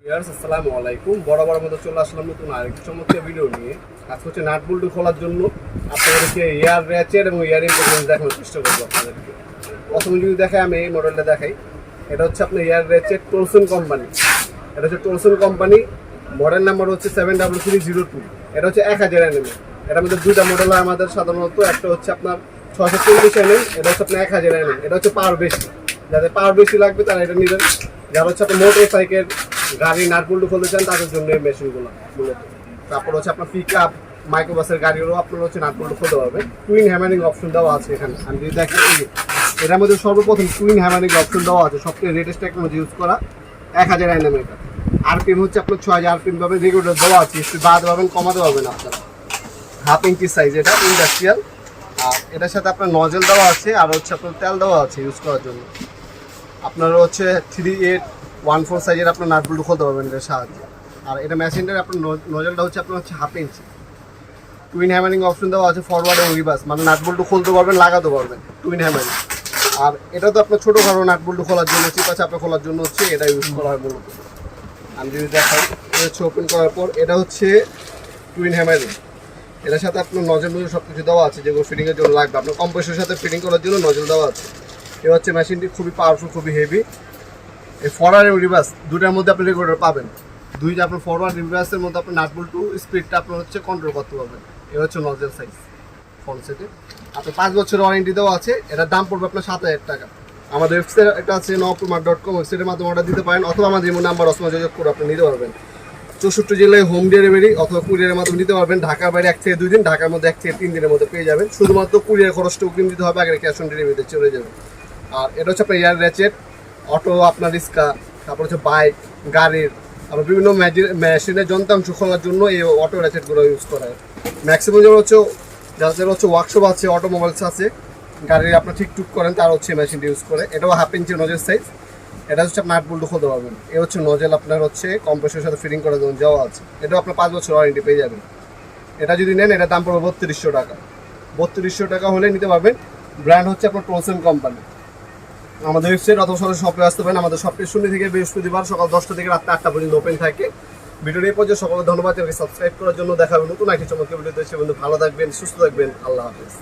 আসসালামু আলাইকুম। বরাবর মতো চলে আসলাম নতুন আরেকটি চমৎকার ভিডিও নিয়ে। আজকে হচ্ছে নাট বল্টু খোলার জন্য আপনাদেরকে এয়ার র্যাচেট এবং এয়ার ইম্পোর্টেন্স দেখানোর চেষ্টা করবো আপনাদেরকে। প্রথমে যদি দেখাই, আমি এই মডেলটা দেখাই। এটা হচ্ছে আপনার এয়ার র্যাচেট টলসন কোম্পানি। এটা হচ্ছে টলসন কোম্পানি, মডেল নাম্বার হচ্ছে 73302। এটা হচ্ছে 1000 mm। এটার মধ্যে দুইটা মডেল হয় আমাদের সাধারণত। একটা হচ্ছে আপনার 640 mm, এটা হচ্ছে আপনার 1000 mm। এটা হচ্ছে পাওয়ার বেশি, যাদের পাওয়ার বেশি লাগবে তারা এটা নেবেন। যারা হচ্ছে আপনার মোটর সাইকেল, গাড়ি নাট বল্টু খুলতে চান তাদের জন্য এই মেশিনগুলো মূলত। তারপর হচ্ছে আপনার পিক আপ, মাইক্রোবাসের গাড়িরও আপনারা হচ্ছে নাট বল্টু খুলতে পারবেন। টুইন হ্যামারিং অপশন দেওয়া আছে এখানে। আমি যদি দেখি, এটার মধ্যে সর্বপ্রথম টুইন হ্যামারিং অপশন দেওয়া আছে। সবচেয়ে লেটেস্ট টেকনোলজি ইউজ করা 1000 mm। এটা আরপিএম হচ্ছে আপনার 6000 আরপিএম পাবেন। রেগুলেটর দেওয়া আছে, একটু বাড়াতে পারবেন, কমাতে পারবেন আপনারা। 1/2 ইঞ্চি সাইজ, এটা ইন্ডাস্ট্রিয়াল। আর এটার সাথে আপনার নজেল দেওয়া আছে, আর হচ্ছে আপনার তেল দেওয়া আছে ইউজ করার জন্য। আপনারা হচ্ছে 3814 সাইজের আপনার নাট বল্টু খুলতে পারবেন এটার সাহায্যে। আর এটা মেশিনটার আপনার নজলটা হচ্ছে আপনার হচ্ছে 1/2 ইঞ্চি। টুইন হ্যামারিং অপশন দেওয়া আছে ফরওয়ার্ড এবং রিভার্স, মানে নাট বল্টু খুলতে পারবেন, লাগাতে পারবেন টুইন হ্যামারিং। আর এটা তো আপনার ছোটোখাটো নাট বল্টু খোলার জন্য, চিপা চাপা খোলার জন্য হচ্ছে এটা ইউজ করা হয় মূলত। আমি যদি দেখাই, এটা হচ্ছে ওপেন করার পর এটা হচ্ছে টুইন হ্যামারিং। এটার সাথে আপনার নজল সব কিছু দেওয়া আছে যেগুলো ফিটিংয়ের জন্য লাগবে। আপনার কম্প্রেসরের সাথে ফিটিং করার জন্য নজল দেওয়া আছে। এ হচ্ছে মেশিনটি খুবই পাওয়ারফুল, খুবই হেভি। এই ফরওয়ার্ড এবং রিভার্স দুটার মধ্যে আপনি রেগুলেটর পাবেন। দুইটা আপনার ফরওয়ার্ড রিভার্সের মধ্যে আপনার নাট বল্টু স্পিডটা আপনার হচ্ছে কন্ট্রোল করতে পারবেন। এ হচ্ছে নজল সাইজ ফ্রন্ট সেটে। আপনার 5 বছরের ওয়ারেন্টি দেওয়া আছে। এটার দাম পড়বে আপনার 7000 টাকা। আমাদের ওয়েবসাইট এটা আছে noptomart.com, ওয়েবসাইটের মাধ্যমে অর্ডার দিতে পারেন, অথবা আমাদের ইমো নাম্বার ওসমা যোগাযোগ করে আপনি নিতে পারবেন। 64 জেলায় হোম ডেলিভারি অথবা কুরিয়ারের মাধ্যমে নিতে পারবেন। ঢাকার বাইরে 1 থেকে 2 দিন, ঢাকার মধ্যে 1 থেকে 3 দিনের মধ্যে পেয়ে যাবেন। শুধুমাত্র কুরিয়ার খরচটা অগ্রিম দিতে হবে, আগে ক্যাশ অন ডেলিভারিতে চলে যাবে। আর এটা হচ্ছে আপনার এয়ার র্যাচেট, অটো, আপনার রিক্সা, তারপর হচ্ছে বাইক, গাড়ির, আবার বিভিন্ন মেশিনের যন্ত্রাংশ খোলার জন্য এই অটো র্যাচেটগুলো ইউজ করা হয়। ম্যাক্সিমাম যেমন হচ্ছে যাদের হচ্ছে ওয়ার্কশপ আছে, অটোমোবাইলস আছে, গাড়ির আপনার ঠিকঠুক করেন, তার হচ্ছে মেশিনটা ইউজ করে। এটাও 1/2 ইঞ্চি নজেল সাইজ। এটা হচ্ছে আপনার নাট বল্টু খুলতে পারবেন। এ হচ্ছে নজেল আপনার হচ্ছে কম্প্রেসরের সাথে ফিটিং করার জন্য যাওয়া আছে। এটাও আপনার 5 বছর ওয়ারেন্টি পেয়ে যাবেন। এটা যদি নেন, এটার দাম পড়বে 3200 টাকা। 3200 টাকা হলে নিতে পারবেন। ব্র্যান্ড হচ্ছে আপনার টলসন কোম্পানি। আমাদের ওয়েবসাইট অথবা সরাসরি শপে আসতে পারেন। আমাদের শপটি শনি থেকে বৃহস্পতিবার সকাল 10টা থেকে রাত 8টা পর্যন্ত ওপেন থাকে। ভিডিওর এই পর্যন্ত সকলে ধন্যবাদ। সাবস্ক্রাইব করার জন্য। দেখা হবে নতুন একটি চমৎকার ভিডিওতে। সে বন্ধু ভালো থাকবেন, সুস্থ থাকবেন। আল্লাহ হাফেজ।